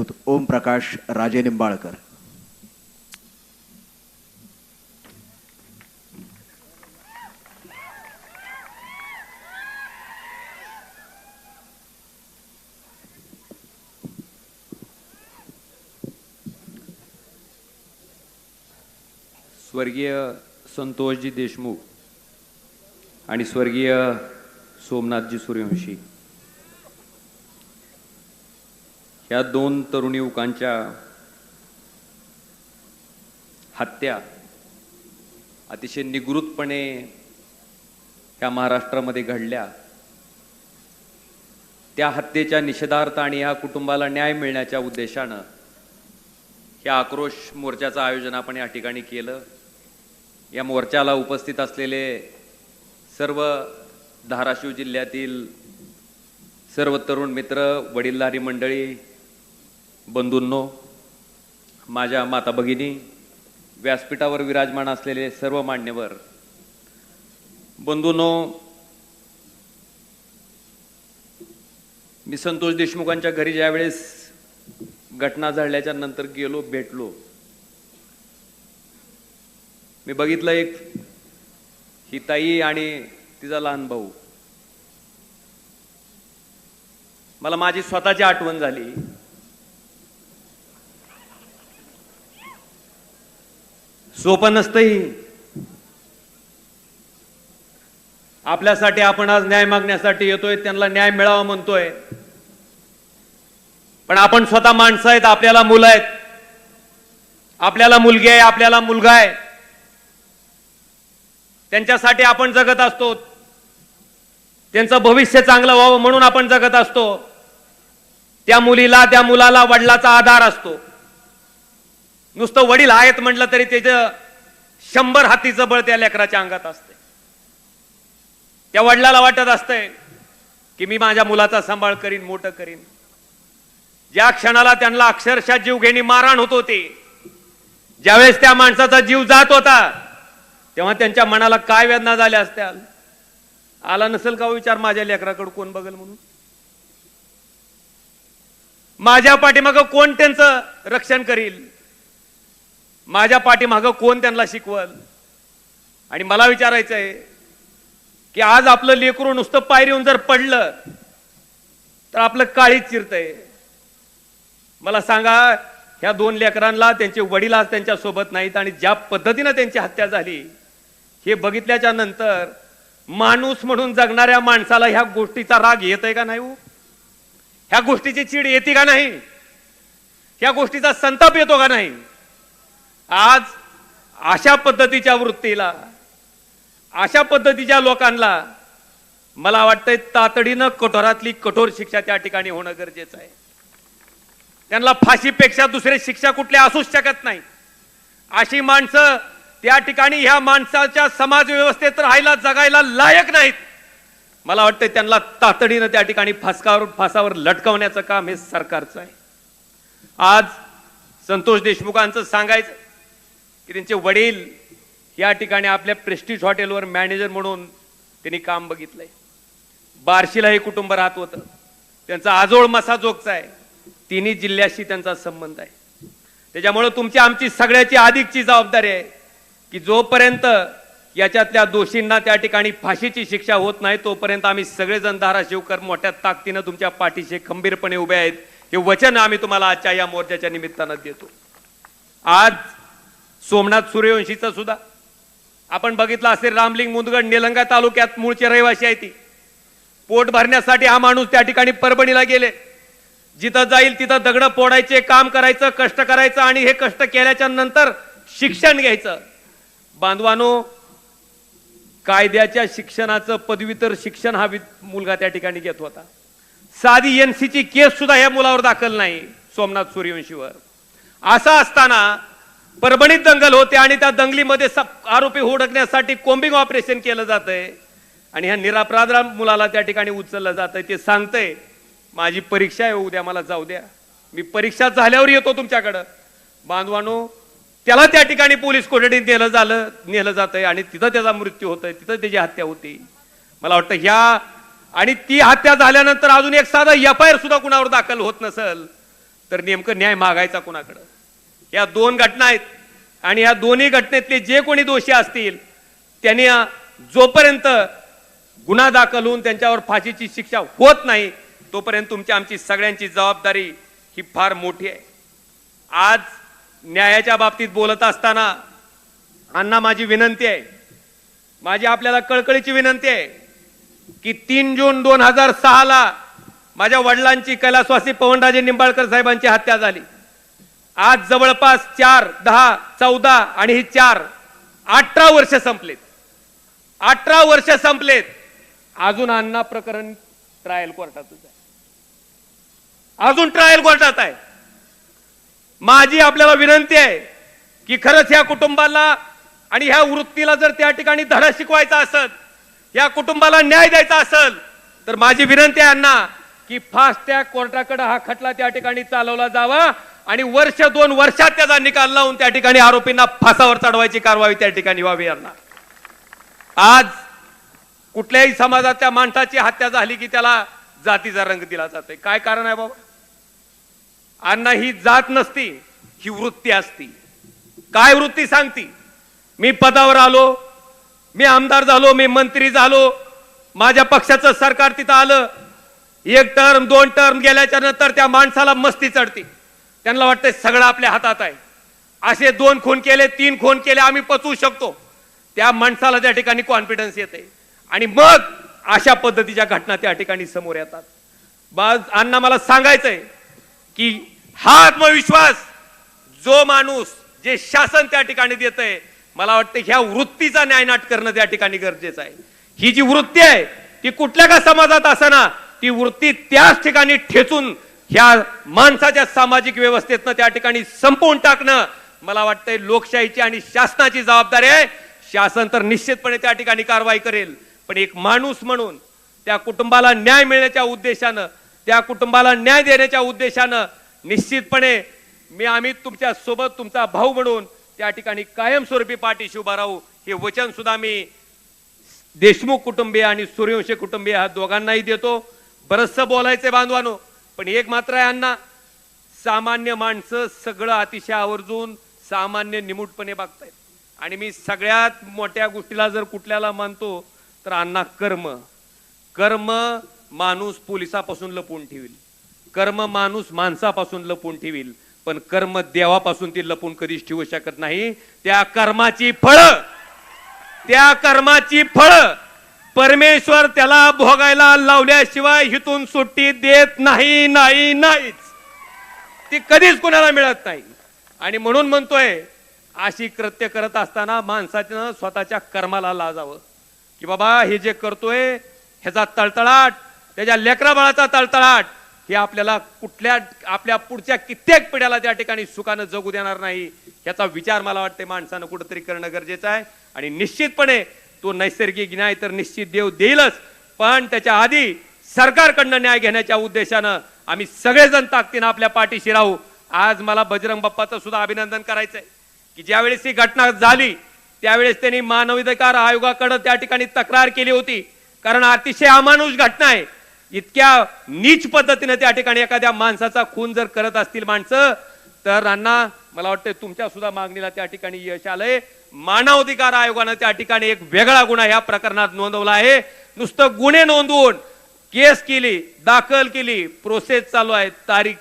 राजपूत ओम प्रकाश राजे निंबाळकर। स्वर्गीय संतोषजी देशमुख आणि स्वर्गीय सोमनाथजी सूर्यवंशी या दोन तरुण युवकांच्या हत्या अतिशय निगृतपणे या महाराष्ट्रामध्ये घडल्या। त्या हत्येच्या निषेधार्थ आणि या कुटुंबाला न्याय मिळण्याच्या उद्देशानं या आक्रोश मोर्चाचं आयोजन आपण या ठिकाणी केलं। या मोर्चाला उपस्थित असलेले सर्व धाराशिव जिल्ह्यातील सर्व तरुण मित्र, वडीलधारी मंडळी, बंधूंनो, माझ्या माता भगिनी, व्यासपीठावर विराजमान असलेले सर्व मान्यवर, बंधूंनो, मी संतोष देशमुखांच्या घरी ज्यावेळेस घटना झाल्याच्या नंतर गेलो, भेटलो, मी बघितलं एक ही ताई आणि तिचा लहान भाऊ। मला माझी स्वतःची आठवण झाली। सोपं नसतंही, आपल्यासाठी आपण आज न्याय मागण्यासाठी येतोय, त्यांना न्याय मिळावा म्हणतोय, पण आपण स्वतः माणसं आहेत, आपल्याला मुलं आहेत, आपल्याला मुलगी आहे, आपल्याला मुलगा आहे, त्यांच्यासाठी आपण जगत असतो, त्यांचं भविष्य चांगलं व्हावं म्हणून आपण जगत असतो। त्या मुलीला, त्या मुलाला वडिलाचा आधार असतो। नुसतं वडील आहेत म्हटलं तरी त्याचं 100 हातीचं बळ त्या लेकराच्या अंगात असते। त्या वडिलाला वाटत असतंय की मी माझ्या मुलाचा सांभाळ करीन, मोठं करीन। ज्या क्षणाला त्यांना अक्षरशः जीवघेणी मारहाण होत होती, ज्यावेळेस त्या माणसाचा जीव जात होता, तेव्हा त्यांच्या मनाला काय वेदना झाल्या असत्या। आला नसेल का विचार, माझ्या लेकराकडे कोण बघेल म्हणून? माझ्या पाठीमागं कोण त्यांचं रक्षण करील? माझ्या पाठीमागं कोण त्यांना शिकवल? आणि मला विचारायचंय की आज आपलं लेकरू नुसतं पायरीहून जर पडलं तर आपलं काळीच चिरतंय। मला सांगा, ह्या दोन लेकरांना त्यांचे वडील आज त्यांच्या सोबत नाहीत आणि ज्या पद्धतीने त्यांची हत्या झाली हे बघितल्याच्या नंतर माणूस म्हणून जगणाऱ्या माणसाला ह्या गोष्टीचा राग येतोय का नाही? ह्या गोष्टीची चीड येते का नाही? ह्या गोष्टीचा संताप येतो का नाही? आज अशा पद्धतीच्या वृत्तीला, अशा पद्धतीच्या लोकांना मला वाटतंय तातडीनं कठोरातली कठोर शिक्षा त्या ठिकाणी होणं गरजेचं आहे। त्यांना फाशीपेक्षा दुसरी शिक्षा कुठली असूच शकत नाही। अशी माणसं त्या ठिकाणी ह्या माणसाच्या समाज व्यवस्थेत राहायला, जगायला लायक नाहीत। मला वाटतं त्यांना तातडीनं त्या ठिकाणी फासावर लटकवण्याचं काम हे सरकारचं आहे। आज संतोष देशमुखांचं सांगायचं की त्यांचे वडील या ठिकाणी आपल्या प्रेस्टिज हॉटेलवर मॅनेजर म्हणून त्यांनी काम बघितलंय। बार्शीला हे कुटुंब राहत होतं, त्यांचा आजोळ मसाजोगचा आहे, तिन्ही जिल्ह्याशी त्यांचा संबंध आहे। त्याच्यामुळे तुमची आमची सगळ्याची अधिकची जबाबदारी आहे की जोपर्यंत याच्यातल्या दोषींना त्या ठिकाणी फाशीची शिक्षा होत नाही तोपर्यंत आम्ही सगळेजण धाराशिवकर मोठ्या ताकदीनं तुमच्या पाठीशी खंबीरपणे उभे आहेत, हे वचन आम्ही तुम्हाला आजच्या या मोर्चाच्या निमित्तानं देतो। आज सोमनाथ सूर्यवंशीचं सुद्धा आपण बघितलं असेल, रामलिंग मुदगड निलंगा तालुक्यात मूळचे रहिवासी आहे। ती पोट भरण्यासाठी हा माणूस त्या ठिकाणी परभणीला गेले, जिथं जाईल तिथं दगड फोडायचे, काम करायचं, कष्ट करायचं आणि हे कष्ट केल्याच्या नंतर शिक्षण घ्यायचं। बांधवानो, कायद्याच्या शिक्षणाचं पदव्युत्तर शिक्षण हा मुलगा त्या ठिकाणी घेत होता। साधी एनसीची केस सुद्धा या मुलावर दाखल नाही, सोमनाथ सूर्यवंशीवर। असं असताना परभणीत दंगल होते आणि त्या दंगलीमध्ये आरोपी हुडकण्यासाठी कोम्बिंग ऑपरेशन केलं जातंय आणि ह्या निरपराध मुलाला त्या ठिकाणी उचललं जातंय। ते सांगतंय माझी परीक्षा आहे, उद्या मला जाऊ द्या, मी परीक्षा झाल्यावर येतो तुमच्याकडं। बांधवानो, त्याला त्या ठिकाणी पोलीस कोठडीत नेलं जातंय आणि तिथं त्याचा मृत्यू होतोय, तिथं त्याची हत्या होती। मला वाटतं ह्या आणि ती हत्या झाल्यानंतर अजून एक साधा एफआयआर सुद्धा कुणावर दाखल होत नसेल तर नेमकं न्याय मागायचा कुणाकडं? या दोन घटना आहेत आणि या दोन्ही घटनेतले जे कोणी दोषी असतील त्यांनी जोपर्यंत गुन्हा दाखल होऊन त्यांच्यावर फाशीची शिक्षा होत नाही तोपर्यंत तुमची आमची सगळ्यांची जबाबदारी ही फार मोठी आहे. आज न्यायाच्या बाबतीत बोलत असताना अण्णा माझी विनंती आहे, माझी आपल्याला कळकळीची विनंती आहे की 3 जून 2006 माझ्या वडिलांची कैलासवासी पवनराजे निंबाळकर साहेबांची हत्या झाली. आज जवळपास 4, 10, 14 आणि ही 4 18 वर्ष संपलेत. 18 वर्ष संपलेत. अजून अण्णा प्रकरण ट्रायल कोर्टातच आहे. अजून ट्रायल कोर्टात आहे. माझी आपल्याला विनंती आहे की खरंच या कुटुंबाला आणि ह्या वृत्तीला जर त्या ठिकाणी धडा शिकवायचा असेल, या कुटुंबाला न्याय द्यायचा असेल तर माझी विनंती आहे अण्णा की फास्ट ट्रॅक कोर्टाकडे हा खटला त्या ठिकाणी चालवला जावा आणि 1-2 वर्षात त्याचा निकाल लावून त्या ठिकाणी आरोपींना फासावर चढवायची कारवाई त्या ठिकाणी व्हावी. अण्णा आज कुठल्याही समाजाच्या माणसाची हत्या झाली की त्याला जातीचा रंग दिला जातोय. काय कारण आहे बाबा? अण्णा ही जात नसती, ही वृत्ती असती. काय वृत्ती सांगती? मी पदावर आलो, मी आमदार झालो, मी मंत्री झालो, माझ्या पक्षाचं सरकार तिथं आलं, 1 टर्म 2 टर्म गेल्याच्या नंतर त्या माणसाला मस्ती चढती. त्यांना वाटतंय सगळं आपल्या हातात आहे. असे 2 खून केले, 3 खून केले, आम्ही पचवू शकतो. त्या माणसाला त्या ठिकाणी कॉन्फिडन्स येते आणि मग अशा पद्धतीच्या घटना त्या ठिकाणी समोर येतात. बस अण्णा मला सांगायचंय की हा आत्मविश्वास जो माणूस, जे शासन त्या ठिकाणी देतंय, मला वाटतं ह्या वृत्तीचा न्यायनाट करणं त्या ठिकाणी गरजेचं आहे. ही जी वृत्ती आहे ती कुठल्या का समाजात असना, ती वृत्ती त्याच ठिकाणी ठेचून ह्या माणसाच्या सामाजिक व्यवस्थेतनं त्या ठिकाणी संपवून टाकणं मला वाटतंय लोकशाहीची आणि शासनाची जबाबदारी आहे. शासन तर निश्चितपणे त्या ठिकाणी कारवाई करेल, पण एक माणूस म्हणून त्या कुटुंबाला न्याय मिळण्याच्या उद्देशानं, त्या कुटुंबाला न्याय देण्याच्या उद्देशानं निश्चितपणे आम्ही तुमच्या सोबत, तुमचा भाऊ म्हणून त्या ठिकाणी कायमस्वरूपी पाठीशी उभा राहू. हे वचन सुद्धा मी देशमुख कुटुंबीय आणि सूर्यवंशी कुटुंबीय ह्या दोघांनाही देतो. बरचसं बोलायचे बांधवानो, पण एक मात्र आहे अण्णा, सामान्य माणसं सगळं अतिशय आवर्जून सामान्य निमूटपणे बघतायत आणि मी सगळ्यात मोठ्या गोष्टीला जर कुठल्याला मानतो तर अण्णा कर्म माणूस पोलिसापासून लपवून ठेवील, कर्म माणूस माणसापासून लपवून ठेवील, पण कर्म देवापासून ती लपवून कधीच ठेवू शकत नाही. त्या कर्माची फळं परमेश्वर त्याला भोगायला लावल्याशिवाय हिथून सुट्टी देत नाहीच. ती कधीच कुणाला मिळत नाही. आणि म्हणून म्हणतोय अशी कृत्य करत असताना माणसानं स्वतःच्या कर्माला लाजावं की बाबा हे जे करतोय ह्याचा तळतळाट, त्याच्या लेकरा बाळाचा तळतळाट हे आपल्या पुढच्या कित्येक पिढ्याला त्या ठिकाणी सुखानं जगू देणार नाही. ह्याचा विचार मला वाटते माणसानं कुठेतरी करणं गरजेचं आहे. आणि निश्चितपणे तो नैसर्गिक न्याय तर निश्चित देव देईलच, पण त्याच्या आधी सरकारकडनं न्याय घेण्याच्या उद्देशानं आम्ही सगळेजण ताकदीनं आपल्या पाठीशी राहू. आज मला बजरंग बाप्पाचं सुद्धा अभिनंदन करायचंय की ज्यावेळेस ही घटना झाली त्यावेळेस त्यांनी मानवाधिकार आयोगाकडे त्या ठिकाणी तक्रार केली होती, कारण अतिशय अमानुष घटना आहे. इतक्या नीच पद्धतीने त्या ठिकाणी एखाद्या माणसाचा खून जर करत असतील माणसं, तर अण्णा मला वाटतं तुमच्या सुद्धा मागणीला त्या ठिकाणी यश आलंय. मानवाधिकार आयोगानं त्या ठिकाणी एक वेगळा गुन्हा ह्या प्रकरणात नोंदवला आहे. नुसतं गुन्हे नोंदवून केस केली, दाखल केली, प्रोसेस चालू आहे. तारीख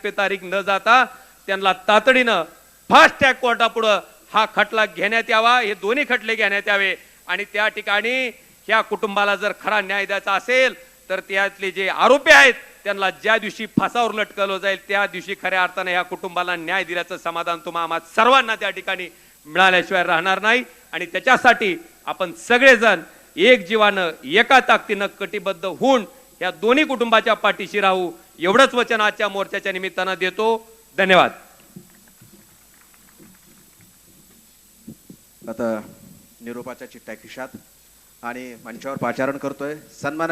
पे तारीख न जाता त्यांना तातडीनं फास्ट ट्रॅक कोर्टापुढे हा खटला घेण्यात यावा, हे दोन्ही खटले घेण्यात यावे. आणि त्या ठिकाणी ह्या कुटुंबाला जर खरा न्याय द्यायचा असेल तर त्यातले जे आरोपी आहेत त्यांना ज्या दिवशी फासावर लटकवलं जाईल त्या दिवशी खऱ्या अर्थाने ह्या कुटुंबाला न्याय दिल्याचं समाधान तुम्हा आम्हा सर्वांना त्या ठिकाणी मिळाल्याशिवाय राहणार नाही. आणि त्याच्यासाठी आपण सगळेजण एक जीवानं, एका ताकदीनं कटिबद्ध होऊन या दोन्ही कुटुंबाच्या पाठीशी राहू, एवढंच वचन आजच्या मोर्चाच्या निमित्तानं देतो. धन्यवाद. आता निरोपाच्या चिठ्ठ्या खिशात आणि मंचावर पाचारण करतोय सन्मान